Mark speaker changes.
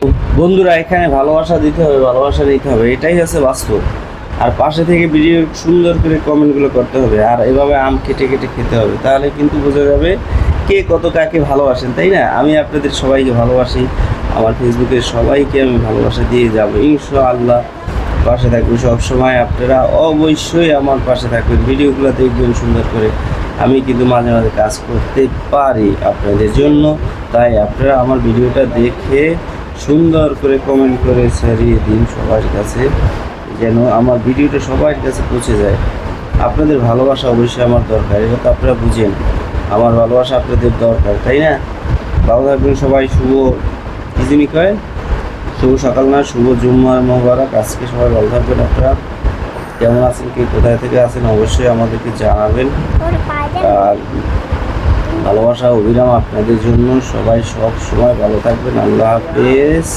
Speaker 1: বন্ধুরা, এখানে ভালোবাসা দিতে হবে, ভালোবাসা নিতে হবে, এটাই হচ্ছে বাস্তব। আর পাশে থেকে ভিডিও সুন্দর করে কমেন্টগুলো করতে হবে, আর এভাবে আম কেটে কেটে খেতে হবে, তাহলে কিন্তু বোঝা যাবে কে কত কাকে ভালোবাসেন, তাই না? আমি আপনাদের সবাইকে ভালোবাসি, আমার ফেসবুকের সবাইকে আমি ভালোবাসা দিয়ে যাবো ইনশাআল্লাহ। পাশে থাকবেন সবসময়, আপনারা অবশ্যই আমার পাশে থাকবেন, ভিডিওগুলো দেখবেন সুন্দর করে। আমি কিন্তু মাঝে মাঝে কাজ করতে পারি আপনাদের জন্য, তাই আপনারা আমার ভিডিওটা দেখে সুন্দর করে কমেন্ট করে ছাড়িয়ে দিন সবার কাছে, যেন আমার ভিডিওটা সবার কাছে পৌঁছে যায়। আপনাদের ভালোবাসা অবশ্যই আমার দরকার, এটা তো আপনারা বুঝেন, আমার ভালোবাসা আপনাদের দরকার, তাই না? ভালো থাকবেন সবাই। শুভ কি যিনি কয়, শুভ সকাল না, শুভ জুম্মার মোবারক। আজকে সবাই ভালো থাকবেন। আপনারা কেমন আছেন, কে কোথায় থেকে আছেন অবশ্যই আমাদেরকে জানাবেন। আর ভালোবাসা অবিরাম আপনাদের জন্য, সবাই সব সময় ভালো থাকবেন। আল্লাহ হাফেজ।